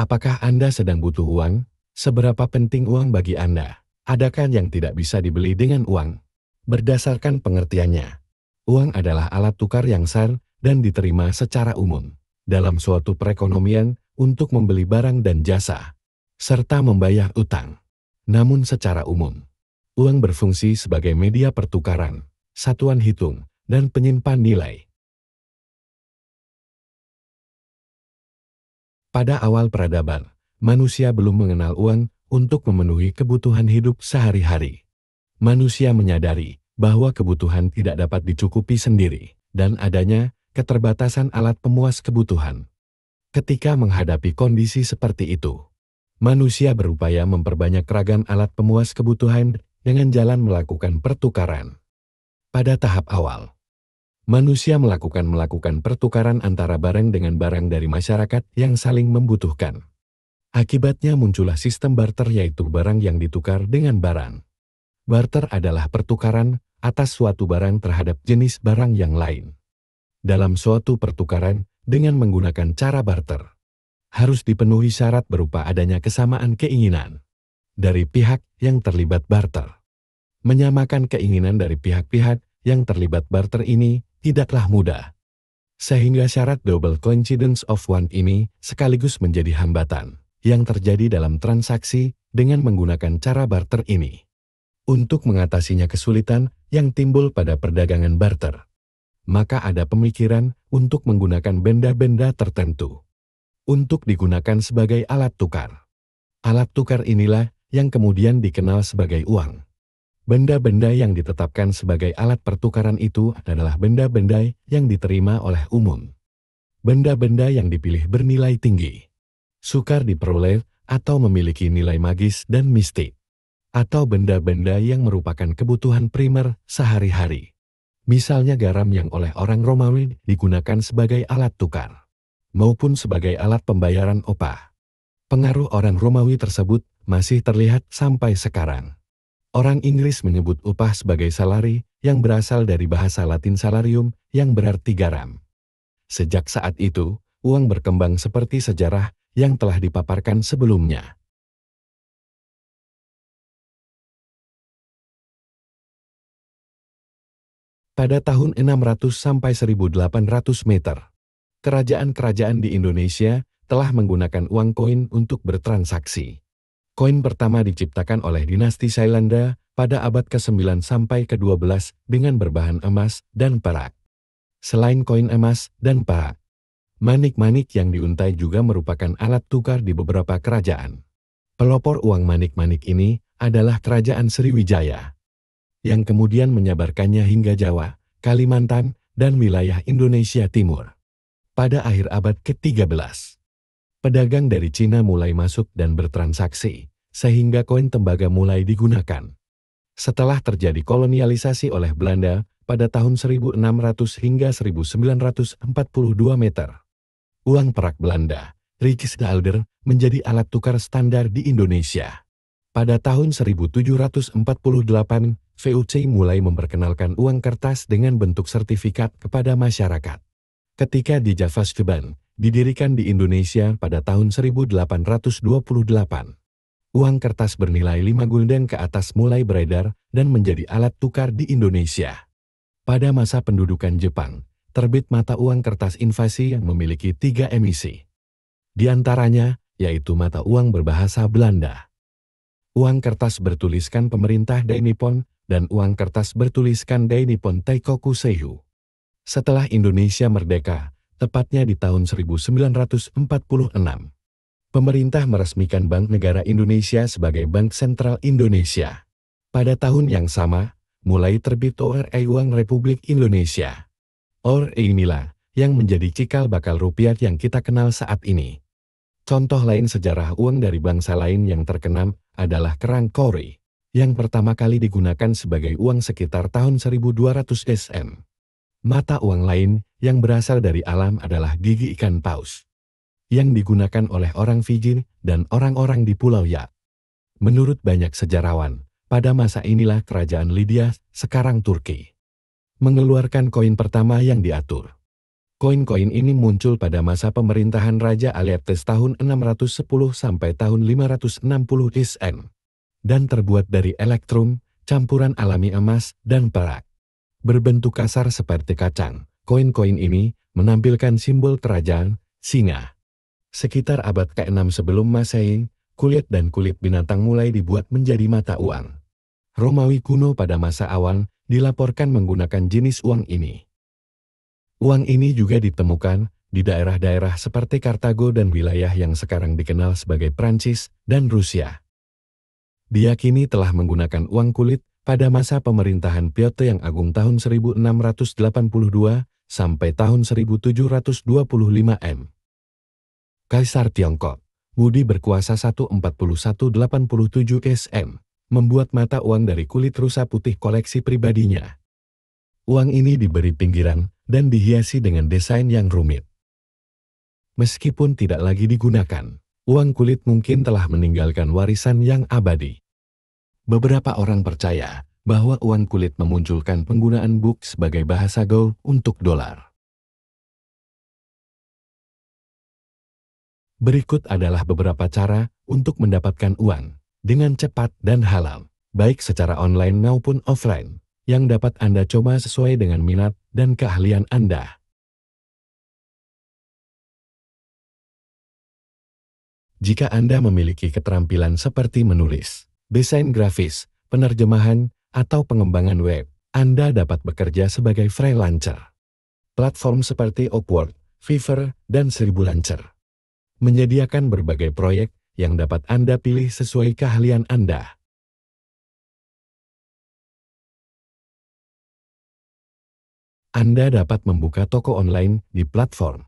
Apakah Anda sedang butuh uang? Seberapa penting uang bagi Anda? Adakah yang tidak bisa dibeli dengan uang? Berdasarkan pengertiannya, uang adalah alat tukar yang sah dan diterima secara umum dalam suatu perekonomian untuk membeli barang dan jasa, serta membayar utang. Namun secara umum, uang berfungsi sebagai media pertukaran, satuan hitung, dan penyimpan nilai. Pada awal peradaban, manusia belum mengenal uang untuk memenuhi kebutuhan hidup sehari-hari. Manusia menyadari bahwa kebutuhan tidak dapat dicukupi sendiri, dan adanya keterbatasan alat pemuas kebutuhan. Ketika menghadapi kondisi seperti itu, manusia berupaya memperbanyak ragam alat pemuas kebutuhan dengan jalan melakukan pertukaran. Pada tahap awal, manusia melakukan pertukaran antara barang dengan barang dari masyarakat yang saling membutuhkan. Akibatnya muncullah sistem barter, yaitu barang yang ditukar dengan barang. Barter adalah pertukaran atas suatu barang terhadap jenis barang yang lain. Dalam suatu pertukaran dengan menggunakan cara barter, harus dipenuhi syarat berupa adanya kesamaan keinginan dari pihak yang terlibat barter. Menyamakan keinginan dari pihak-pihak yang terlibat barter ini tidaklah mudah, sehingga syarat double coincidence of want ini sekaligus menjadi hambatan yang terjadi dalam transaksi dengan menggunakan cara barter ini. Untuk mengatasinya kesulitan yang timbul pada perdagangan barter, maka ada pemikiran untuk menggunakan benda-benda tertentu untuk digunakan sebagai alat tukar. Alat tukar inilah yang kemudian dikenal sebagai uang. Benda-benda yang ditetapkan sebagai alat pertukaran itu adalah benda-benda yang diterima oleh umum. Benda-benda yang dipilih bernilai tinggi, sukar diperoleh atau memiliki nilai magis dan mistik, atau benda-benda yang merupakan kebutuhan primer sehari-hari. Misalnya garam yang oleh orang Romawi digunakan sebagai alat tukar, maupun sebagai alat pembayaran upah. Pengaruh orang Romawi tersebut masih terlihat sampai sekarang. Orang Inggris menyebut upah sebagai salari yang berasal dari bahasa Latin salarium yang berarti garam. Sejak saat itu, uang berkembang seperti sejarah yang telah dipaparkan sebelumnya. Pada tahun 600 sampai 1800 meter, kerajaan-kerajaan di Indonesia telah menggunakan uang koin untuk bertransaksi. Koin pertama diciptakan oleh dinasti Sailanda pada abad ke-9 sampai ke-12 dengan berbahan emas dan perak. Selain koin emas dan perak, manik-manik yang diuntai juga merupakan alat tukar di beberapa kerajaan. Pelopor uang manik-manik ini adalah Kerajaan Sriwijaya, yang kemudian menyebarkannya hingga Jawa, Kalimantan, dan wilayah Indonesia Timur. Pada akhir abad ke-13, pedagang dari Cina mulai masuk dan bertransaksi, sehingga koin tembaga mulai digunakan. Setelah terjadi kolonialisasi oleh Belanda pada tahun 1600 hingga 1942 meter, uang perak Belanda, Rijksdaalder, menjadi alat tukar standar di Indonesia. Pada tahun 1748, VOC mulai memperkenalkan uang kertas dengan bentuk sertifikat kepada masyarakat. Ketika di Javaseban didirikan di Indonesia pada tahun 1828, uang kertas bernilai 5 gulden ke atas mulai beredar dan menjadi alat tukar di Indonesia. Pada masa pendudukan Jepang, terbit mata uang kertas invasi yang memiliki 3 emisi. Di antaranya, yaitu mata uang berbahasa Belanda, uang kertas bertuliskan pemerintah Dai Nippon, dan uang kertas bertuliskan Dai Nippon Taikoku Seihu. Setelah Indonesia merdeka, tepatnya di tahun 1946, pemerintah meresmikan Bank Negara Indonesia sebagai Bank Sentral Indonesia. Pada tahun yang sama, mulai terbit ORE Uang Republik Indonesia. ORE inilah yang menjadi cikal bakal rupiah yang kita kenal saat ini. Contoh lain sejarah uang dari bangsa lain yang terkenal adalah kerang kori, yang pertama kali digunakan sebagai uang sekitar tahun 1200 SM. Mata uang lain yang berasal dari alam adalah gigi ikan paus, yang digunakan oleh orang Fiji dan orang-orang di Pulau Yak. Menurut banyak sejarawan, pada masa inilah kerajaan Lydia, sekarang Turki, mengeluarkan koin pertama yang diatur. Koin-koin ini muncul pada masa pemerintahan Raja Alethes tahun 610 sampai tahun 560 SN dan terbuat dari elektrum, campuran alami emas dan perak. Berbentuk kasar seperti kacang, koin-koin ini menampilkan simbol kerajaan, singa. Sekitar abad ke-6 sebelum Masehi, kulit dan kulit binatang mulai dibuat menjadi mata uang. Romawi kuno pada masa awal dilaporkan menggunakan jenis uang ini. Uang ini juga ditemukan di daerah-daerah seperti Kartago dan wilayah yang sekarang dikenal sebagai Prancis dan Rusia. Diyakini telah menggunakan uang kulit pada masa pemerintahan Piotr yang Agung tahun 1682 sampai tahun 1725 M. Kaisar Tiongkok, Wudi berkuasa 14187 SN, membuat mata uang dari kulit rusa putih koleksi pribadinya. Uang ini diberi pinggiran dan dihiasi dengan desain yang rumit. Meskipun tidak lagi digunakan, uang kulit mungkin telah meninggalkan warisan yang abadi. Beberapa orang percaya bahwa uang kulit memunculkan penggunaan buk sebagai bahasa gaul untuk dolar. Berikut adalah beberapa cara untuk mendapatkan uang dengan cepat dan halal, baik secara online maupun offline, yang dapat Anda coba sesuai dengan minat dan keahlian Anda. Jika Anda memiliki keterampilan seperti menulis, desain grafis, penerjemahan, atau pengembangan web, Anda dapat bekerja sebagai freelancer. Platform seperti Upwork, Fiverr, dan Seribulancer menyediakan berbagai proyek yang dapat Anda pilih sesuai keahlian Anda. Anda dapat membuka toko online di platform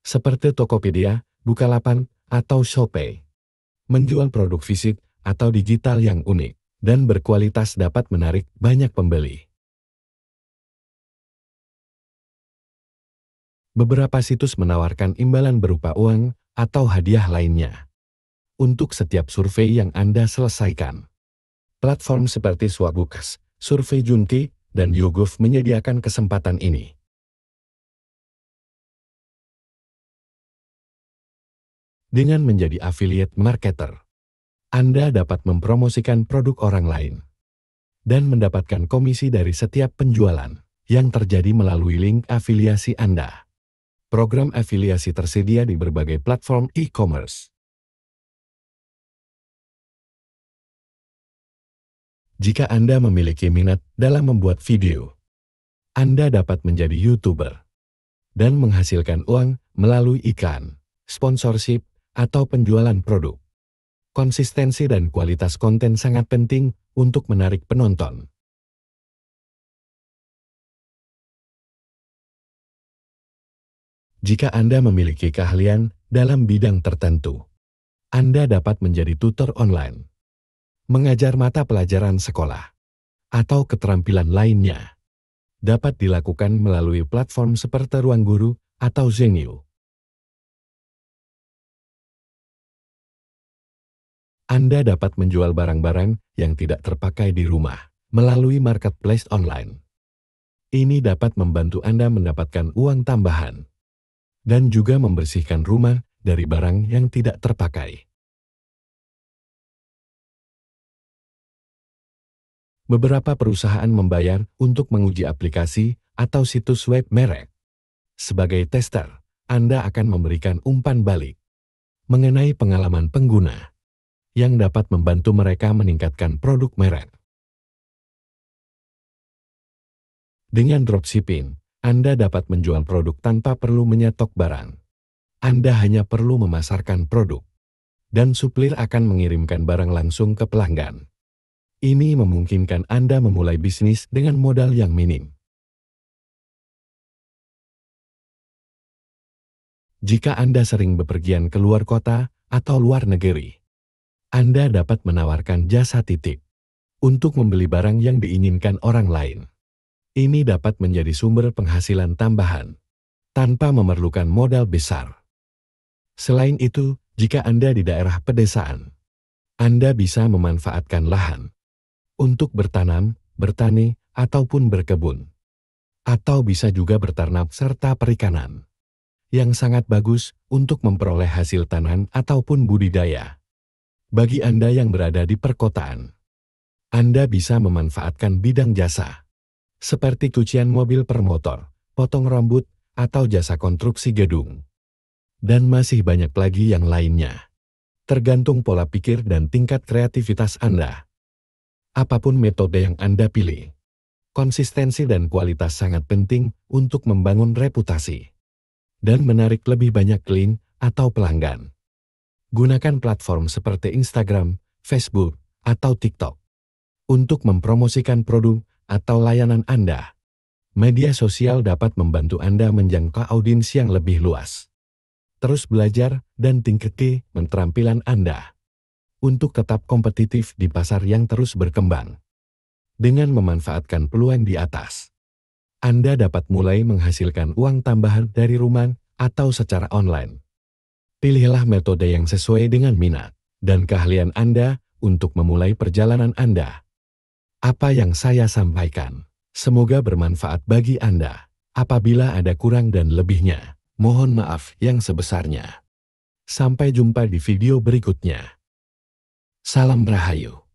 seperti Tokopedia, Bukalapak, atau Shopee. Menjual produk fisik atau digital yang unik dan berkualitas dapat menarik banyak pembeli. Beberapa situs menawarkan imbalan berupa uang atau hadiah lainnya untuk setiap survei yang Anda selesaikan. Platform seperti Swabooks, Survei Junki, dan YouGov menyediakan kesempatan ini. Dengan menjadi affiliate marketer, Anda dapat mempromosikan produk orang lain dan mendapatkan komisi dari setiap penjualan yang terjadi melalui link afiliasi Anda. Program afiliasi tersedia di berbagai platform e-commerce. Jika Anda memiliki minat dalam membuat video, Anda dapat menjadi YouTuber dan menghasilkan uang melalui iklan, sponsorship, atau penjualan produk. Konsistensi dan kualitas konten sangat penting untuk menarik penonton. Jika Anda memiliki keahlian dalam bidang tertentu, Anda dapat menjadi tutor online, mengajar mata pelajaran sekolah, atau keterampilan lainnya. Dapat dilakukan melalui platform seperti Ruang Guru atau Zenio. Anda dapat menjual barang-barang yang tidak terpakai di rumah melalui marketplace online. Ini dapat membantu Anda mendapatkan uang tambahan dan juga membersihkan rumah dari barang yang tidak terpakai. Beberapa perusahaan membayar untuk menguji aplikasi atau situs web merek. Sebagai tester, Anda akan memberikan umpan balik mengenai pengalaman pengguna yang dapat membantu mereka meningkatkan produk merek. Dengan dropshipping, Anda dapat menjual produk tanpa perlu menyetok barang. Anda hanya perlu memasarkan produk, dan supplier akan mengirimkan barang langsung ke pelanggan. Ini memungkinkan Anda memulai bisnis dengan modal yang minim. Jika Anda sering bepergian ke luar kota atau luar negeri, Anda dapat menawarkan jasa titip untuk membeli barang yang diinginkan orang lain. Ini dapat menjadi sumber penghasilan tambahan tanpa memerlukan modal besar. Selain itu, jika Anda di daerah pedesaan, Anda bisa memanfaatkan lahan untuk bertanam, bertani, ataupun berkebun. atau bisa juga berternak serta perikanan, yang sangat bagus untuk memperoleh hasil tanaman ataupun budidaya. Bagi Anda yang berada di perkotaan, Anda bisa memanfaatkan bidang jasa, seperti cucian mobil per motor, potong rambut, atau jasa konstruksi gedung. Dan masih banyak lagi yang lainnya. Tergantung pola pikir dan tingkat kreativitas Anda. Apapun metode yang Anda pilih, konsistensi dan kualitas sangat penting untuk membangun reputasi dan menarik lebih banyak klien atau pelanggan. Gunakan platform seperti Instagram, Facebook, atau TikTok untuk mempromosikan produk atau layanan Anda. Media sosial dapat membantu Anda menjangkau audiens yang lebih luas. Terus belajar dan tingkatkan keterampilan Anda untuk tetap kompetitif di pasar yang terus berkembang. Dengan memanfaatkan peluang di atas, Anda dapat mulai menghasilkan uang tambahan dari rumah atau secara online. Pilihlah metode yang sesuai dengan minat dan keahlian Anda untuk memulai perjalanan Anda. Apa yang saya sampaikan semoga bermanfaat bagi Anda. Apabila ada kurang dan lebihnya, mohon maaf yang sebesarnya. Sampai jumpa di video berikutnya. Salam Rahayu.